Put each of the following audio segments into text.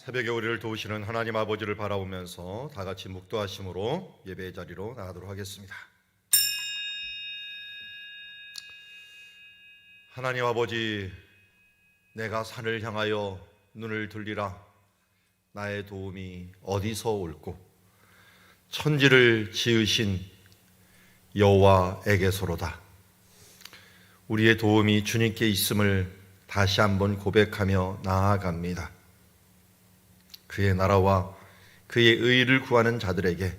새벽에 우리를 도우시는 하나님 아버지를 바라보면서 다 같이 묵도하심으로 예배의 자리로 나가도록 하겠습니다. 하나님 아버지, 내가 산을 향하여 눈을 들리라. 나의 도움이 어디서 올꼬? 천지를 지으신 여호와에게서로다. 우리의 도움이 주님께 있음을 다시 한번 고백하며 나아갑니다. 그의 나라와 그의 의를 구하는 자들에게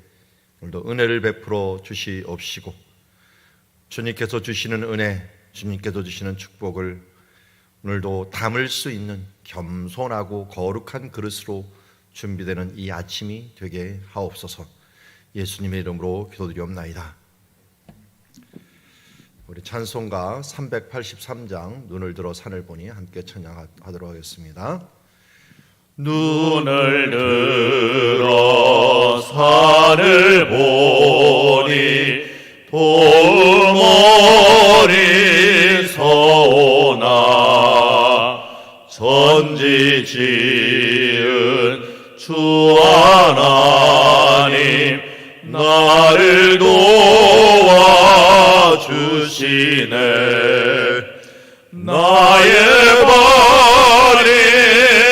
오늘도 은혜를 베풀어 주시옵시고, 주님께서 주시는 은혜, 주님께서 주시는 축복을 오늘도 담을 수 있는 겸손하고 거룩한 그릇으로 준비되는 이 아침이 되게 하옵소서. 예수님의 이름으로 기도드리옵나이다. 우리 찬송가 383장 눈을 들어 산을 보니 함께 찬양하도록 하겠습니다. 눈을 들어 산을 보니 도움 어디서 오나. 천지 지은 주 하나님 나를 도와주시네. 나의 발이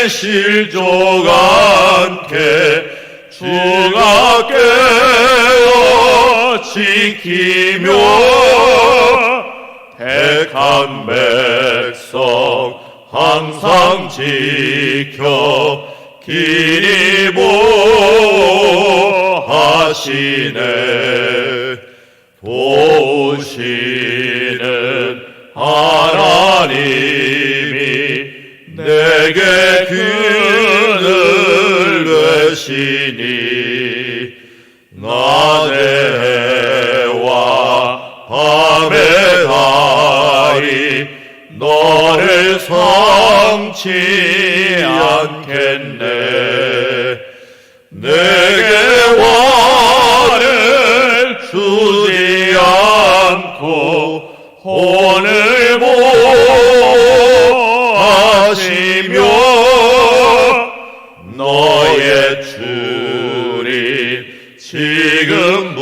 실족 않게 주가 깨어 지키며 택한 백성 항상 지켜 길이 보호하시네. 도우시는 하나님이 내게 그늘 되시니. 낮에와 밤에 다이 너를 성치 않겠네. 내게 화를 주지 않고 혼을 보호하시며 너의 줄이 지금부터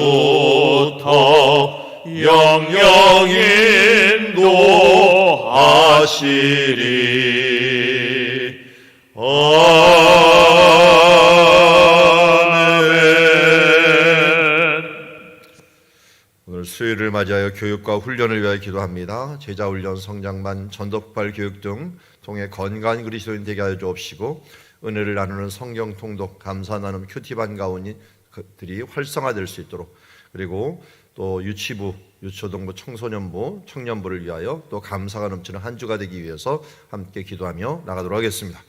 영영 인도하시리. 아멘. 오늘 수요일을 맞이하여 교육과 훈련을 위하여 기도합니다. 제자훈련, 성장반, 전도폭발 교육 등 통해 건강한 그리스도인 되게 하여 주옵시고, 은혜를 나누는 성경 통독, 감사 나눔, 큐티반 가운들이 활성화될 수 있도록, 그리고 또 유치부, 유초동부, 청소년부, 청년부를 위하여 또 감사가 넘치는 한 주가 되기 위해서 함께 기도하며 나가도록 하겠습니다.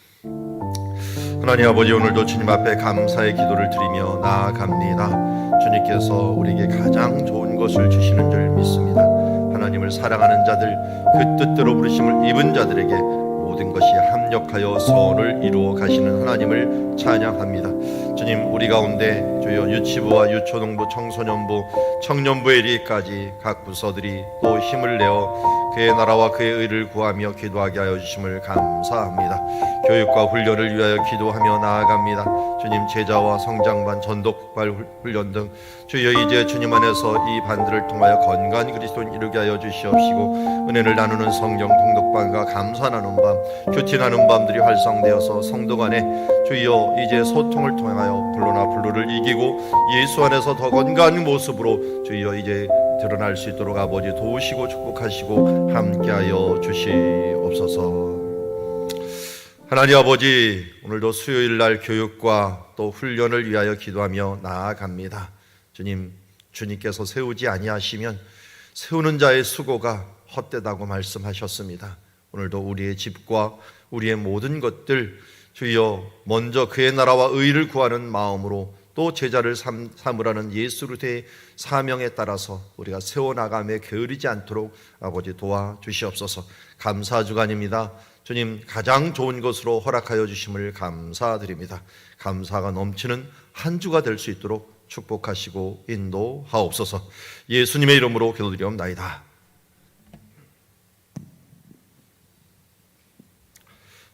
하나님 아버지, 오늘도 주님 앞에 감사의 기도를 드리며 나아갑니다. 주님께서 우리에게 가장 좋은 것을 주시는 줄 믿습니다. 하나님을 사랑하는 자들, 그 뜻대로 부르심을 입은 자들에게 모든 것이 합력하여 선을 이루어 가시는 하나님을 찬양합니다. 주님, 우리 가운데 주여 유치부와 유초동부, 청소년부, 청년부에 이르기까지 각 부서들이 또 힘을 내어 그의 나라와 그의 의를 구하며 기도하게 하여 주심을 감사합니다. 교육과 훈련을 위하여 기도하며 나아갑니다. 주님, 제자와 성장반, 전도폭발 훈련 등 주여 이제 주님 안에서 이 반들을 통하여 건강한 그리스도인 이루게 하여 주시옵시고, 은혜를 나누는 성경 통독반과 감사 나눔 밤, 큐티 나눔 밤들이 활성되어서 성도 간에 주여 이제 소통을 통하여 불로나 불로를 이기고 예수 안에서 더 건강한 모습으로 주여 이제 드러날 수 있도록 아버지 도우시고 축복하시고 함께하여 주시옵소서. 하나님 아버지, 오늘도 수요일 날 교육과 또 훈련을 위하여 기도하며 나아갑니다. 주님, 주님께서 세우지 아니하시면 세우는 자의 수고가 헛되다고 말씀하셨습니다. 오늘도 우리의 집과 우리의 모든 것들 주여 먼저 그의 나라와 의를 구하는 마음으로 또 제자를 삼으라는 예수 그리스도의 사명에 따라서 우리가 세워나가며 게으르지 않도록 아버지 도와주시옵소서. 감사 주간입니다. 주님, 가장 좋은 것으로 허락하여 주심을 감사드립니다. 감사가 넘치는 한 주가 될 수 있도록 축복하시고 인도하옵소서. 예수님의 이름으로 기도드리옵나이다.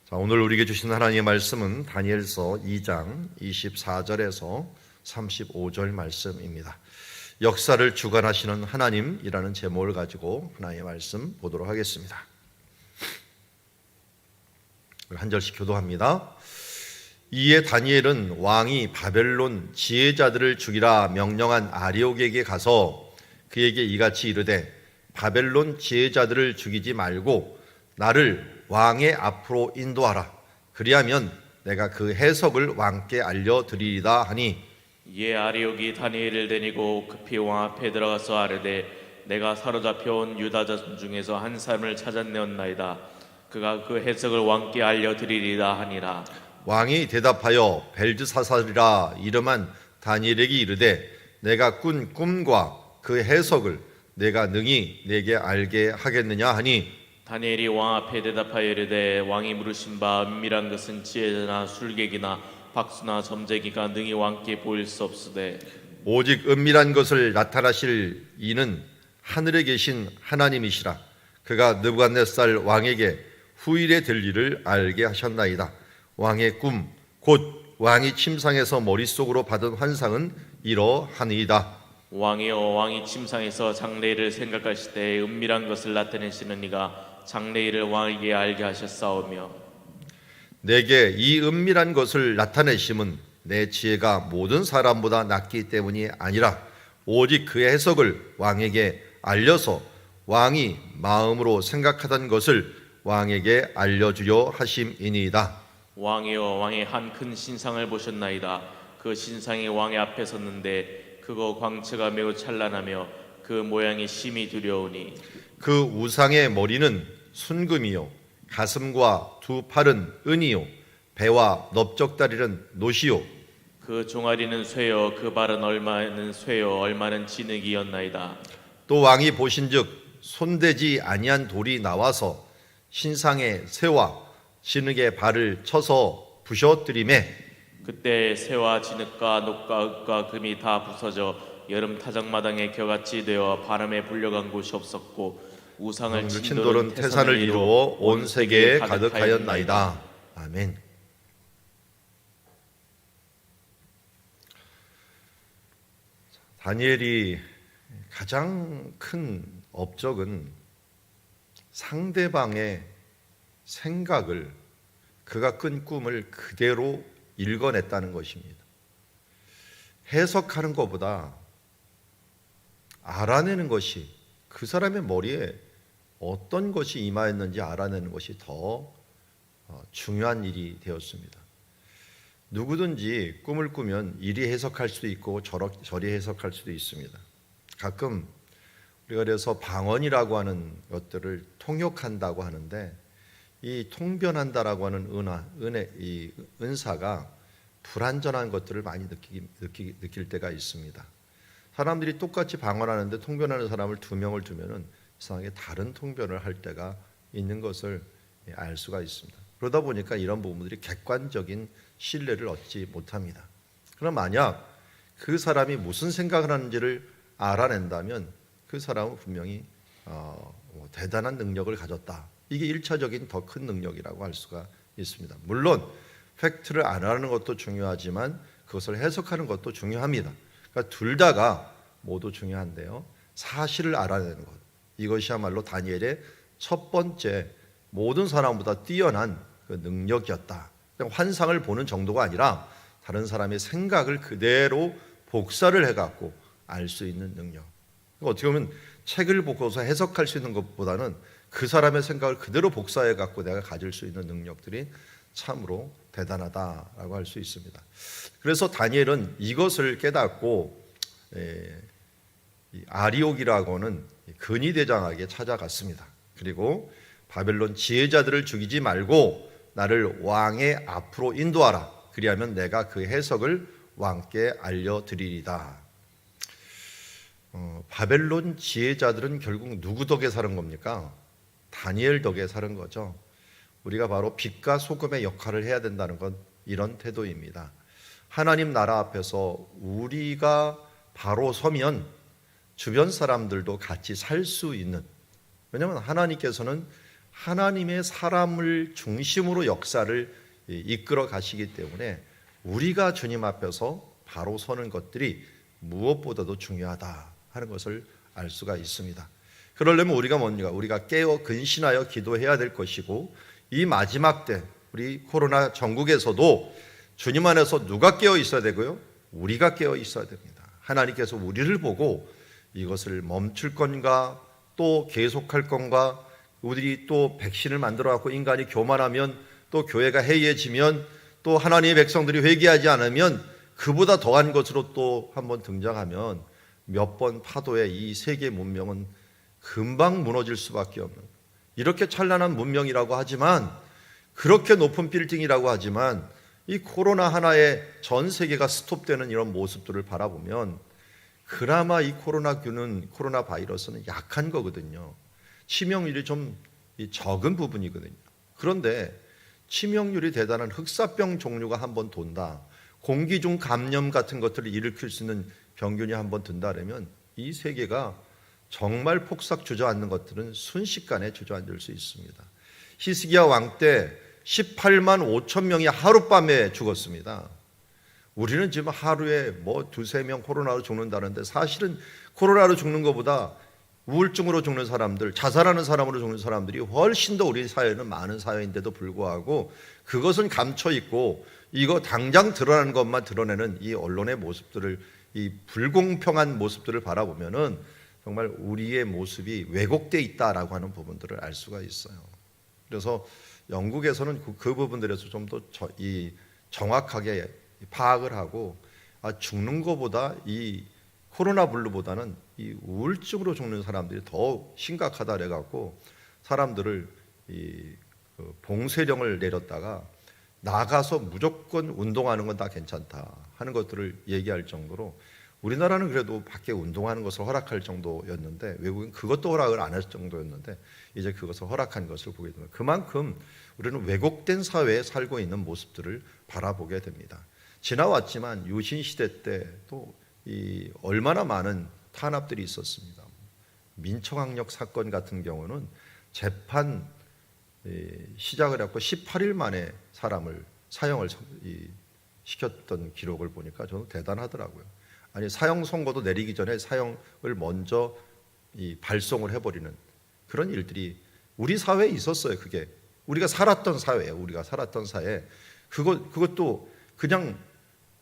자, 오늘 우리에게 주신 하나님의 말씀은 다니엘서 2장 24절에서 35절 말씀입니다. 역사를 주관하시는 하나님이라는 제목을 가지고 하나님의 말씀 보도록 하겠습니다. 한 절씩 교도합니다. 이에 다니엘은 왕이 바벨론 지혜자들을 죽이라 명령한 아리옥에게 가서 그에게 이같이 이르되 바벨론 지혜자들을 죽이지 말고 나를 왕의 앞으로 인도하라. 그리하면 내가 그 해석을 왕께 알려드리리다 하니, 이에 아리옥이 다니엘을 데리고 급히 왕 앞에 들어가서 아뢰되 내가 사로잡혀온 유다 자손 중에서 한 사람을 찾아내었나이다. 그가 그 해석을 왕께 알려드리리다 하니라. 왕이 대답하여 벨드사살이라 이름한 다니엘에게 이르되 내가 꾼 꿈과 그 해석을 내가 능히 내게 알게 하겠느냐 하니, 다니엘이 왕 앞에 대답하여 이르되 왕이 물으신 바 은밀한 것은 지혜나 술객이나 박수나 점쟁이가 능히 왕께 보일 수 없으되 오직 은밀한 것을 나타나실 이는 하늘에 계신 하나님이시라. 그가 느부갓네살 왕에게 후일에 될 일을 알게 하셨나이다. 왕의 꿈 곧 왕이 침상에서 머릿속으로 받은 환상은 이러하니이다. 왕이여, 왕이 침상에서 장래일을 생각하실 때 은밀한 것을 나타내시는 이가 장래일을 왕에게 알게 하셨사오며, 내게 이 은밀한 것을 나타내심은 내 지혜가 모든 사람보다 낫기 때문이 아니라 오직 그의 해석을 왕에게 알려서 왕이 마음으로 생각하던 것을 왕에게 알려주려 하심이니이다. 왕이여, 왕이 한 큰 신상을 보셨나이다. 그 신상이 왕의 앞에 섰는데 그거 광채가 매우 찬란하며 그 모양이 심히 두려우니 그 우상의 머리는 순금이요 가슴과 두 팔은 은이요 배와 넓적다리는 노시요 그 종아리는 쇠요 그 발은 얼마는 쇠요 얼마는 진흙이었나이다. 또 왕이 보신즉 손대지 아니한 돌이 나와서 신상의 새와 진흙의 발을 쳐서 부셔뜨리매, 그때 새와 진흙과 녹과 흙과 금이 다 부서져 여름 타작마당의 겨같이 되어 바람에 불려간 곳이 없었고 우상을 친 돌은 태산을 이루어 온 세계에 가득하였나이다. 아멘. 다니엘이 가장 큰 업적은 상대방의 생각을, 그가 꾼 꿈을 그대로 읽어냈다는 것입니다. 해석하는 것보다 알아내는 것이, 그 사람의 머리에 어떤 것이 임하였는지 알아내는 것이 더 중요한 일이 되었습니다. 누구든지 꿈을 꾸면 이리 해석할 수도 있고 저리 해석할 수도 있습니다. 가끔 우리가 그래서 방언이라고 하는 것들을 통역한다고 하는데, 이 통변한다라고 하는 이 은사가 불완전한 것들을 많이 느낄 때가 있습니다. 사람들이 똑같이 방언하는데 통변하는 사람을 두 명을 두면은 이상하게 다른 통변을 할 때가 있는 것을 알 수가 있습니다. 그러다 보니까 이런 부분들이 객관적인 신뢰를 얻지 못합니다. 그럼 만약 그 사람이 무슨 생각을 하는지를 알아낸다면 그 사람은 분명히 대단한 능력을 가졌다. 이게 1차적인 더 큰 능력이라고 할 수가 있습니다. 물론 팩트를 알아내는 것도 중요하지만 그것을 해석하는 것도 중요합니다. 그러니까 둘 다가 모두 중요한데요. 사실을 알아내는 것, 이것이야말로 다니엘의 첫 번째 모든 사람보다 뛰어난 그 능력이었다. 그냥 환상을 보는 정도가 아니라 다른 사람의 생각을 그대로 복사를 해갖고 알 수 있는 능력. 어떻게 보면 책을 보고서 해석할 수 있는 것보다는 그 사람의 생각을 그대로 복사해갖고 내가 가질 수 있는 능력들이 참으로 대단하다라고 할 수 있습니다. 그래서 다니엘은 이것을 깨닫고 아리옥이라고 하는 근위대장에게 찾아갔습니다. 그리고 바벨론 지혜자들을 죽이지 말고 나를 왕의 앞으로 인도하라. 그리하면 내가 그 해석을 왕께 알려드리리다. 바벨론 지혜자들은 결국 누구 덕에 사는 겁니까? 다니엘 덕에 사는 거죠. 우리가 바로 빛과 소금의 역할을 해야 된다는 건 이런 태도입니다. 하나님 나라 앞에서 우리가 바로 서면 주변 사람들도 같이 살 수 있는, 왜냐하면 하나님께서는 하나님의 사람을 중심으로 역사를 이끌어 가시기 때문에 우리가 주님 앞에서 바로 서는 것들이 무엇보다도 중요하다 하는 것을 알 수가 있습니다. 그러려면 우리가 뭡니까? 우리가 깨어 근신하여 기도해야 될 것이고, 이 마지막 때 우리 코로나 전국에서도 주님 안에서 누가 깨어 있어야 되고요? 우리가 깨어 있어야 됩니다. 하나님께서 우리를 보고 이것을 멈출 건가 또 계속할 건가, 우리 또 백신을 만들어 갖고 인간이 교만하면 또 교회가 해이해지면 또 하나님의 백성들이 회개하지 않으면 그보다 더한 것으로 또 한번 등장하면 몇 번 파도에 이 세계 문명은 금방 무너질 수밖에 없는, 이렇게 찬란한 문명이라고 하지만, 그렇게 높은 빌딩이라고 하지만 이 코로나 하나에 전 세계가 스톱되는 이런 모습들을 바라보면 그나마 이 코로나 바이러스는 약한 거거든요. 치명률이 좀 적은 부분이거든요. 그런데 치명률이 대단한 흑사병 종류가 한번 돈다, 공기 중 감염 같은 것들을 일으킬 수 있는 병균이 한번 든다라면 이 세계가 정말 폭삭 주저앉는 것들은 순식간에 주저앉을 수 있습니다. 히스기야 왕 때 18만 5천 명이 하룻밤에 죽었습니다. 우리는 지금 하루에 뭐 두세 명 코로나로 죽는다는데, 사실은 코로나로 죽는 것보다 우울증으로 죽는 사람들, 자살하는 사람으로 죽는 사람들이 훨씬 더 우리 사회는 많은 사회인데도 불구하고 그것은 감춰 있고, 이거 당장 드러나는 것만 드러내는 이 언론의 모습들을, 이 불공평한 모습들을 바라보면은 정말 우리의 모습이 왜곡되어 있다라고 하는 부분들을 알 수가 있어요. 그래서 영국에서는 그 부분들에서 좀 더 정확하게 파악을 하고, 죽는 것보다 이 코로나 블루보다는 이 우울증으로 죽는 사람들이 더 심각하다 그래갖고 사람들을 봉쇄령을 내렸다가 나가서 무조건 운동하는 건 다 괜찮다 하는 것들을 얘기할 정도로, 우리나라는 그래도 밖에 운동하는 것을 허락할 정도였는데 외국은 그것도 허락을 안 할 정도였는데 이제 그것을 허락한 것을 보게 됩니다. 그만큼 우리는 왜곡된 사회에 살고 있는 모습들을 바라보게 됩니다. 지나왔지만 유신 시대 때 또 얼마나 많은 탄압들이 있었습니다. 민청학력 사건 같은 경우는 재판 시작을 했고 18일 만에 사람을 사형을 시켰던 기록을 보니까 저는 대단하더라고요. 아니, 사형 선고도 내리기 전에 사형을 먼저 발송을 해버리는 그런 일들이 우리 사회에 있었어요. 그게 우리가 살았던 사회예요. 우리가 살았던 사회. 그것도 그냥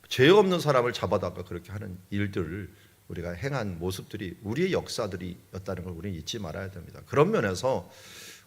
죄 없는 사람을 잡아다가 그렇게 하는 일들을 우리가 행한 모습들이 우리의 역사들이었다는 걸 우리는 잊지 말아야 됩니다. 그런 면에서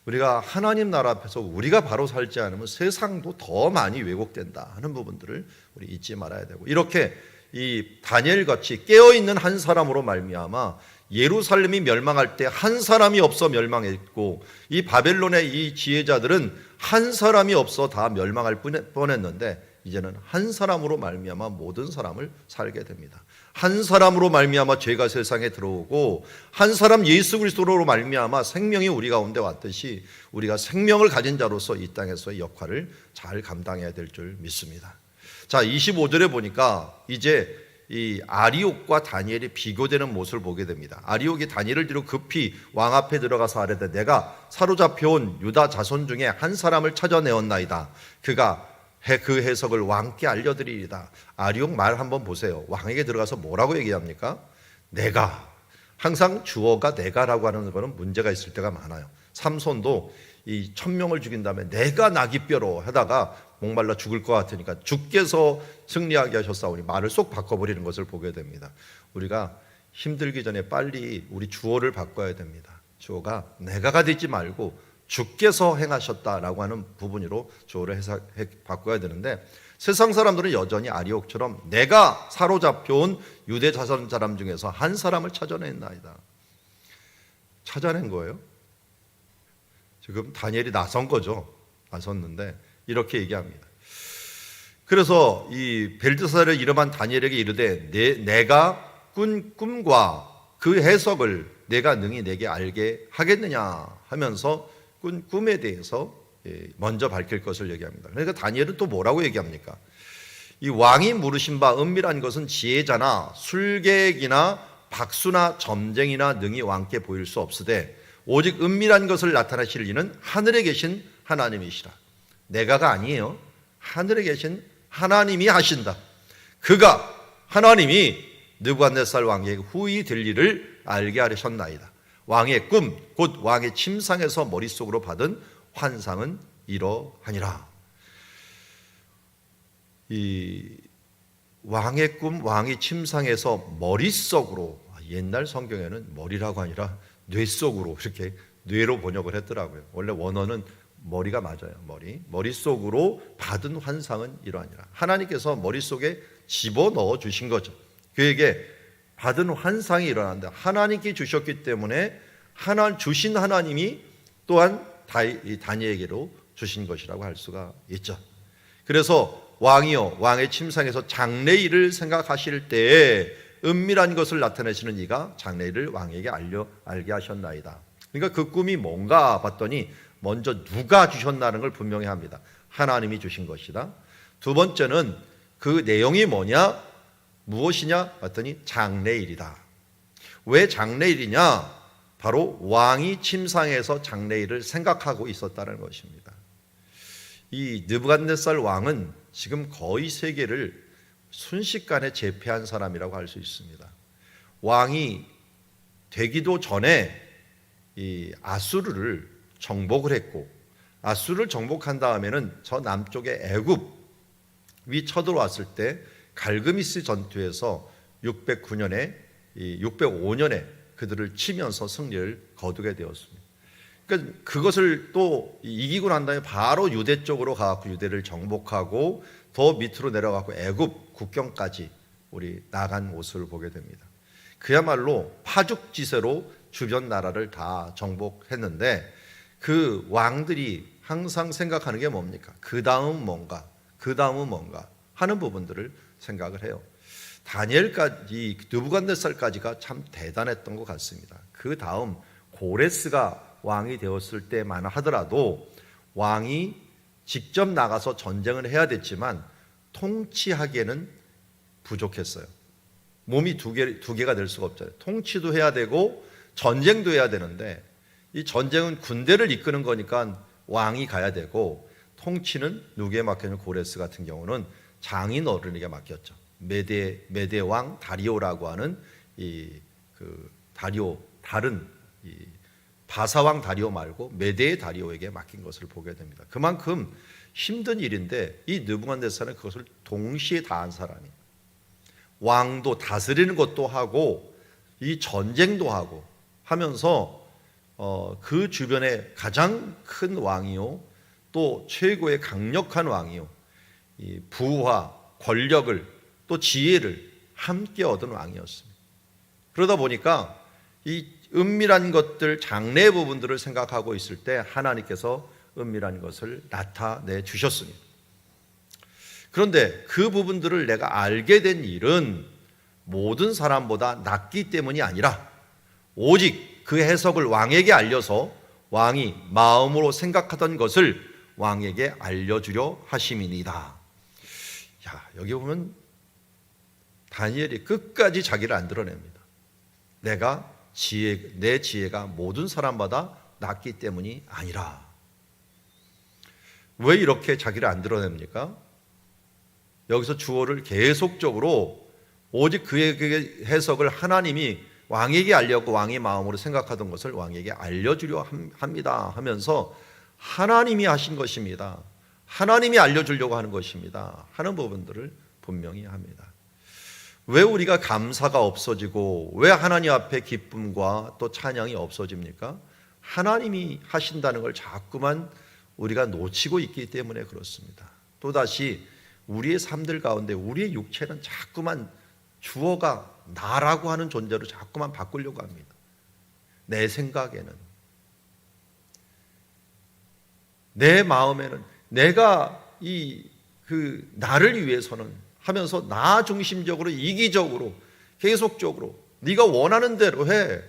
우리가 하나님 나라 앞에서 우리가 바로 살지 않으면 세상도 더 많이 왜곡된다 하는 부분들을 우리 잊지 말아야 되고, 이렇게 이 다니엘 같이 깨어있는 한 사람으로 말미암아 예루살렘이 멸망할 때 한 사람이 없어 멸망했고, 이 바벨론의 이 지혜자들은 한 사람이 없어 다 멸망할 뻔했는데 이제는 한 사람으로 말미암아 모든 사람을 살게 됩니다. 한 사람으로 말미암아 죄가 세상에 들어오고, 한 사람 예수 그리스도로 말미암아 생명이 우리 가운데 왔듯이 우리가 생명을 가진 자로서 이 땅에서의 역할을 잘 감당해야 될 줄 믿습니다. 자, 25절에 보니까 이제 이 아리옥과 다니엘이 비교되는 모습을 보게 됩니다. 아리옥이 다니엘을 뒤로 급히 왕 앞에 들어가서 아뢰되 내가 사로잡혀온 유다 자손 중에 한 사람을 찾아내었나이다. 그가 그 해석을 왕께 알려드리리다. 아리옥 말 한번 보세요. 왕에게 들어가서 뭐라고 얘기합니까? 내가. 항상 주어가 내가라고 하는 거는 문제가 있을 때가 많아요. 삼손도 이 1000명을 죽인 다음에 내가 나귀뼈로 하다가 목말라 죽을 것 같으니까 주께서 승리하게 하셨사오니 말을 쏙 바꿔버리는 것을 보게 됩니다. 우리가 힘들기 전에 빨리 우리 주어를 바꿔야 됩니다. 주어가 내가가 되지 말고 주께서 행하셨다라고 하는 부분으로 주어를 바꿔야 되는데, 세상 사람들은 여전히 아리옥처럼 내가 사로잡혀온 유대 자손 사람 중에서 한 사람을 찾아냈나이다. 찾아낸 거예요. 지금 다니엘이 나선 거죠. 나섰는데 이렇게 얘기합니다. 그래서 이 벨드사를 이름한 다니엘에게 이르되 내가 꾼 꿈과 그 해석을 내가 능히 내게 알게 하겠느냐 하면서 꾼 꿈에 대해서 먼저 밝힐 것을 얘기합니다. 그러니까 다니엘은 또 뭐라고 얘기합니까? 이 왕이 물으신 바 은밀한 것은 지혜자나 술객이나 박수나 점쟁이나 능히 왕께 보일 수 없으되 오직 은밀한 것을 나타내실 이는 하늘에 계신 하나님이시라. 내가가 아니에요. 하늘에 계신 하나님이 하신다. 그가 하나님이 느부갓네살 왕에게 후히 될 일을 알게 하셨나이다. 왕의 꿈 곧 왕의 침상에서 머릿속으로 받은 환상은 이러하니라. 이 왕의 꿈, 왕의 침상에서 머릿속으로, 옛날 성경에는 머리라고 아니라 뇌 속으로, 이렇게 뇌로 번역을 했더라고요. 원래 원어는 머리가 맞아요. 머릿속으로 받은 환상은 이러하니라. 하나님께서 머릿속에 집어넣어 주신 거죠. 그에게 받은 환상이 일어난다. 하나님께 주셨기 때문에 주신 하나님이 또한 다니엘에게로 주신 것이라고 할 수가 있죠. 그래서 왕이요, 왕의 침상에서 장래일을 생각하실 때에 은밀한 것을 나타내시는 이가 장래일을 왕에게 알게 하셨나이다. 그러니까 그 꿈이 뭔가 봤더니 먼저 누가 주셨다는 걸 분명히 합니다. 하나님이 주신 것이다. 두 번째는 그 내용이 뭐냐? 무엇이냐? 봤더니 장래일이다. 왜 장래일이냐? 바로 왕이 침상에서 장래일을 생각하고 있었다는 것입니다. 이 느부갓네살 왕은 지금 거의 세계를 순식간에 제패한 사람이라고 할 수 있습니다. 왕이 되기도 전에 이 아수르를 정복을 했고, 아수르를 정복한 다음에는 저 남쪽의 애굽이 쳐들어왔을 때 갈그미스 전투에서 605년에 그들을 치면서 승리를 거두게 되었습니다. 그러니까 그것을 또 이기고 난 다음에 바로 유대 쪽으로 가서 유대를 정복하고 더 밑으로 내려가고 애굽 국경까지 우리 나간 모습을 보게 됩니다. 그야말로 파죽지세로 주변 나라를 다 정복했는데 그 왕들이 항상 생각하는 게 뭡니까? 그 다음 뭔가, 그 다음은 뭔가 하는 부분들을 생각을 해요. 다니엘까지, 느부갓네살까지가 참 대단했던 것 같습니다. 그 다음 고레스가 왕이 되었을 때만 하더라도 왕이 직접 나가서 전쟁을 해야 됐지만 통치하기에는 부족했어요. 몸이 두 개가 될 수가 없잖아요. 통치도 해야 되고 전쟁도 해야 되는데 이 전쟁은 군대를 이끄는 거니까 왕이 가야 되고, 통치는 누구에 맡겼냐면 고레스 같은 경우는 장인 어른에게 맡겼죠. 메데 왕 다리오라고 하는 다리오, 다른 바사 왕 다리오 말고 메데의 다리오에게 맡긴 것을 보게 됩니다. 그만큼 힘든 일인데 이 느부갓네살은 그것을 동시에 다 한 사람이, 왕도 다스리는 것도 하고 이 전쟁도 하고 하면서 그 주변에 가장 큰 왕이요, 또 최고의 강력한 왕이요, 이 부와 권력을 또 지혜를 함께 얻은 왕이었습니다. 그러다 보니까 이 은밀한 것들, 장래 부분들을 생각하고 있을 때 하나님께서 은밀한 것을 나타내 주셨습니다. 그런데 그 부분들을 내가 알게 된 일은 모든 사람보다 낫기 때문이 아니라 오직 그 해석을 왕에게 알려서 왕이 마음으로 생각하던 것을 왕에게 알려주려 하심이니이다. 여기 보면 다니엘이 끝까지 자기를 안 드러냅니다. 내 지혜가 모든 사람보다 낫기 때문이 아니라. 왜 이렇게 자기를 안 드러냅니까? 여기서 주어를 계속적으로 오직 그의 해석을 하나님이 왕에게 알려고 왕의 마음으로 생각하던 것을 왕에게 알려주려 합니다 하면서 하나님이 하신 것입니다, 하나님이 알려주려고 하는 것입니다 하는 부분들을 분명히 합니다. 왜 우리가 감사가 없어지고 왜 하나님 앞에 기쁨과 또 찬양이 없어집니까? 하나님이 하신다는 걸 자꾸만 우리가 놓치고 있기 때문에 그렇습니다. 또다시 우리의 삶들 가운데 우리의 육체는 자꾸만 주어가 나라고 하는 존재로 자꾸만 바꾸려고 합니다. 내 생각에는, 내 마음에는 내가 나를 위해서는 하면서 나 중심적으로 이기적으로 계속적으로 네가 원하는 대로 해,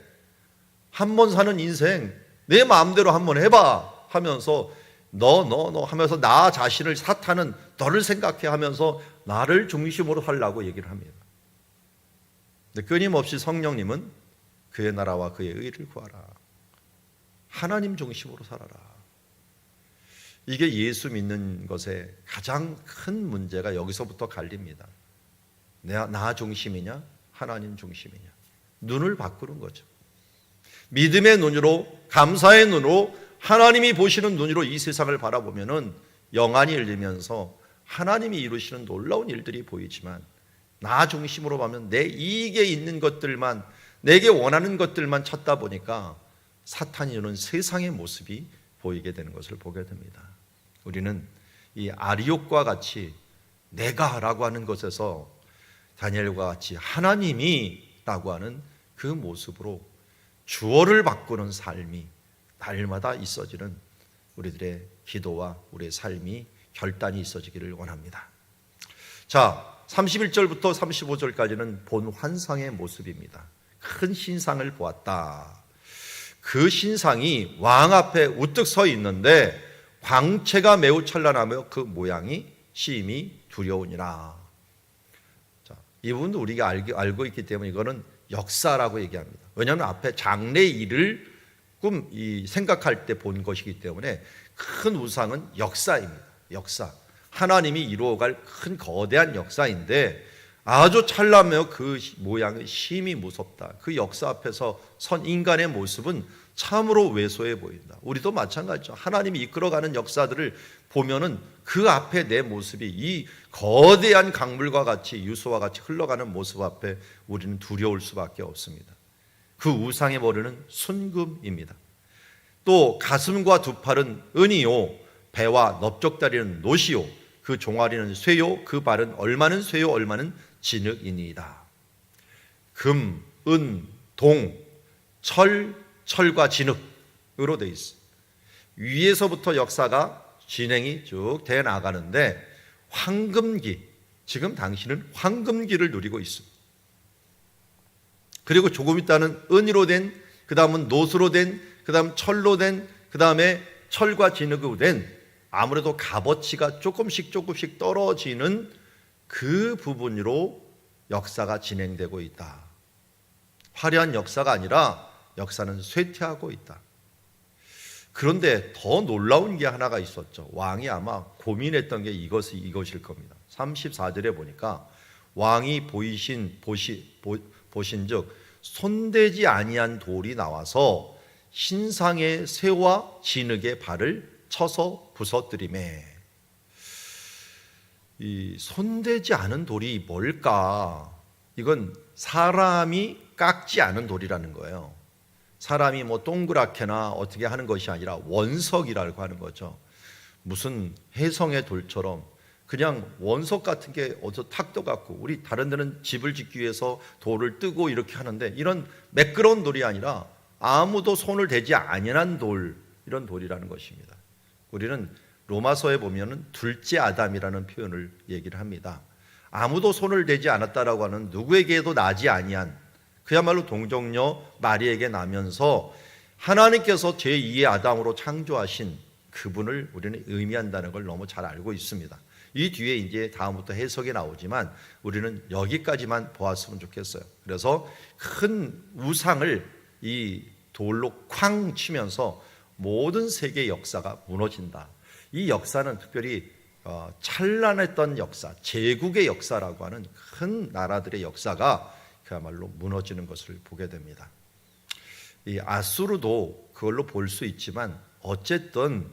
한 번 사는 인생 내 마음대로 한번 해봐 하면서 너 하면서 나 자신을 사탄은 너를 생각해 하면서 나를 중심으로 하려고 얘기를 합니다. 근데 끊임없이 성령님은 그의 나라와 그의 의를 구하라. 하나님 중심으로 살아라. 이게 예수 믿는 것의 가장 큰 문제가 여기서부터 갈립니다. 나 중심이냐 하나님 중심이냐, 눈을 바꾸는 거죠. 믿음의 눈으로, 감사의 눈으로, 하나님이 보시는 눈으로 이 세상을 바라보면은 영안이 열리면서 하나님이 이루시는 놀라운 일들이 보이지만, 나 중심으로 보면 내 이익에 있는 것들만, 내게 원하는 것들만 찾다 보니까 사탄이 주는 세상의 모습이 보이게 되는 것을 보게 됩니다. 우리는 이 아리옥과 같이 내가라고 하는 것에서 다니엘과 같이 하나님이 라고 하는 그 모습으로 주어를 바꾸는 삶이 날마다 있어지는 우리들의 기도와 우리의 삶이 결단이 있어지기를 원합니다. 자, 31절부터 35절까지는 본 환상의 모습입니다. 큰 신상을 보았다. 그 신상이 왕 앞에 우뚝 서 있는데 광채가 매우 찬란하며 그 모양이 심히 두려우니라. 자, 이 부분도 우리가 알고 있기 때문에 이거는 역사라고 얘기합니다. 왜냐하면 앞에 장래 일을 생각할 때 본 것이기 때문에 큰 우상은 역사입니다. 역사. 하나님이 이루어갈 큰 거대한 역사인데 아주 찬란하며 그 모양이 심히 무섭다. 그 역사 앞에서 선 인간의 모습은 참으로 왜소해 보인다. 우리도 마찬가지죠. 하나님이 이끌어가는 역사들을 보면은 그 앞에 내 모습이 이 거대한 강물과 같이 유수와 같이 흘러가는 모습 앞에 우리는 두려울 수밖에 없습니다. 그 우상의 머리는 순금입니다. 또 가슴과 두 팔은 은이요, 배와 넓적다리는 노시요, 그 종아리는 쇠요, 그 발은 얼마는 쇠요 얼마는 진흙이니이다. 금, 은, 동, 철과 진흙으로 되어 있습니다. 위에서부터 역사가 진행이 쭉 돼 나가는데 황금기, 지금 당신은 황금기를 누리고 있습니다. 그리고 조금 있다는 은으로 된, 그 다음은 노수로 된, 그 다음 철로 된, 그 다음에 철과 진흙으로 된, 아무래도 값어치가 조금씩 떨어지는 그 부분으로 역사가 진행되고 있다. 화려한 역사가 아니라 역사는 쇠퇴하고 있다. 그런데 더 놀라운 게 하나가 있었죠. 왕이 아마 고민했던 게 이것일 겁니다. 34절에 보니까 왕이 보신즉 손대지 아니한 돌이 나와서 신상의 새와 진흙의 발을 쳐서 부서뜨리매. 이 손대지 않은 돌이 뭘까? 이건 사람이 깎지 않은 돌이라는 거예요. 사람이 뭐 동그랗게나 어떻게 하는 것이 아니라 원석이라고 하는 거죠. 무슨 혜성의 돌처럼 그냥 원석 같은 게 어디서 탁 떠갖고, 우리 다른 데는 집을 짓기 위해서 돌을 뜨고 이렇게 하는데 이런 매끄러운 돌이 아니라 아무도 손을 대지 아니한 돌, 이런 돌이라는 것입니다. 우리는 로마서에 보면은 둘째 아담이라는 표현을 얘기를 합니다. 아무도 손을 대지 않았다라고 하는, 누구에게도 나지 아니한, 그야말로 동정녀 마리에게 나면서 하나님께서 제2의 아담으로 창조하신 그분을 우리는 의미한다는 걸 너무 잘 알고 있습니다. 이 뒤에 이제 다음부터 해석이 나오지만 우리는 여기까지만 보았으면 좋겠어요. 그래서 큰 우상을 이 돌로 쾅 치면서 모든 세계의 역사가 무너진다. 이 역사는 특별히 찬란했던 역사, 제국의 역사라고 하는 큰 나라들의 역사가 그야말로 무너지는 것을 보게 됩니다. 이 아수르도 그걸로 볼 수 있지만 어쨌든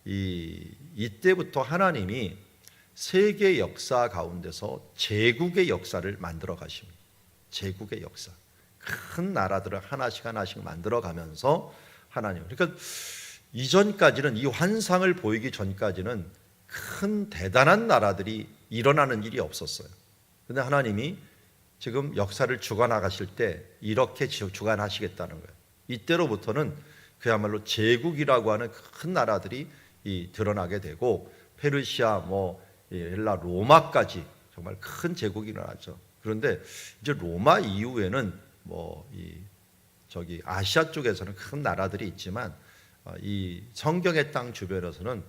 이때부터 하나님이 세계 역사 가운데서 제국의 역사를 만들어 가십니다. 제국의 역사. 큰 나라들을 하나씩 만들어 가면서 하나님, 그러니까 이전까지는, 이 환상을 보이기 전까지는 큰 대단한 나라들이 일어나는 일이 없었어요. 그런데 하나님이 지금 역사를 주관하실 때 이렇게 주관하시겠다는 거예요. 이때로부터는 그야말로 제국이라고 하는 큰 나라들이 드러나게 되고, 페르시아, 헬라, 로마까지 정말 큰 제국이 일어나죠. 그런데 이제 로마 이후에는 아시아 쪽에서는 큰 나라들이 있지만 이 성경의 땅 주변에서는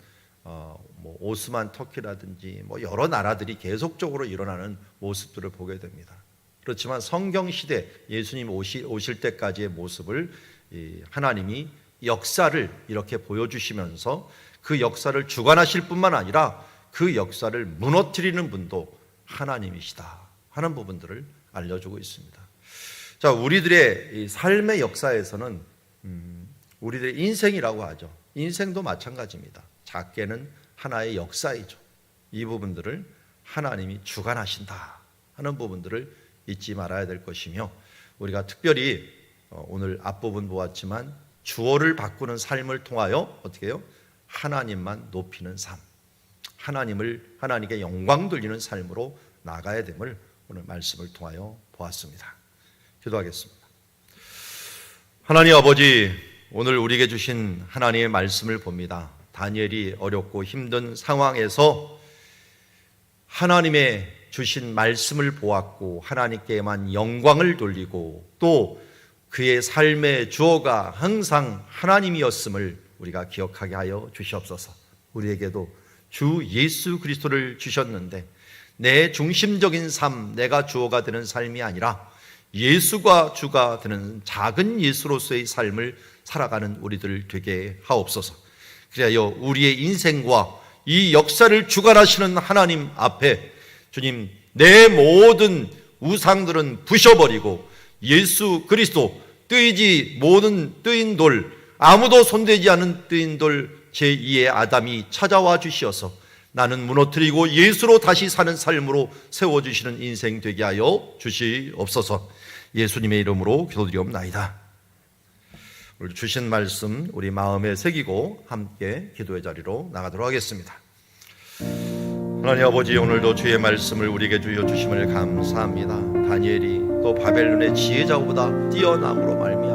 오스만 터키라든지 여러 나라들이 계속적으로 일어나는 모습들을 보게 됩니다. 그렇지만 성경 시대 예수님 오실 때까지의 모습을 하나님이 역사를 이렇게 보여주시면서 그 역사를 주관하실 뿐만 아니라 그 역사를 무너뜨리는 분도 하나님이시다 하는 부분들을 알려주고 있습니다. 자, 우리들의 이 삶의 역사에서는 우리들의 인생이라고 하죠. 인생도 마찬가지입니다. 작게는 하나의 역사이죠. 이 부분들을 하나님이 주관하신다 하는 부분들을 잊지 말아야 될 것이며, 우리가 특별히 오늘 앞부분 보았지만 주어를 바꾸는 삶을 통하여 어떻게 해요? 하나님만 높이는 삶, 하나님께 영광 돌리는 삶으로 나가야 됨을 오늘 말씀을 통하여 보았습니다. 기도하겠습니다. 하나님 아버지, 오늘 우리에게 주신 하나님의 말씀을 봅니다. 다니엘이 어렵고 힘든 상황에서 하나님의 주신 말씀을 보았고 하나님께만 영광을 돌리고 또 그의 삶의 주어가 항상 하나님이었음을 우리가 기억하게 하여 주시옵소서. 우리에게도 주 예수 그리스도를 주셨는데 내 중심적인 삶, 내가 주어가 되는 삶이 아니라 예수가 주가 되는 작은 예수로서의 삶을 살아가는 우리들 되게 하옵소서. 그리하여 우리의 인생과 이 역사를 주관하시는 하나님 앞에 주님, 내 모든 우상들은 부셔버리고 예수 그리스도, 뜨이지 모든 뜨인 돌, 아무도 손대지 않은 뜨인 돌 제2의 아담이 찾아와 주시어서 나는 무너뜨리고 예수로 다시 사는 삶으로 세워주시는 인생 되게 하여 주시옵소서. 예수님의 이름으로 기도드리옵나이다. 오늘 주신 말씀 우리 마음에 새기고 함께 기도의 자리로 나가도록 하겠습니다. 하나님 아버지, 오늘도 주의 말씀을 우리에게 주여 주심을 감사합니다. 다니엘이 또 바벨론의 지혜자보다 뛰어남으로 말미암아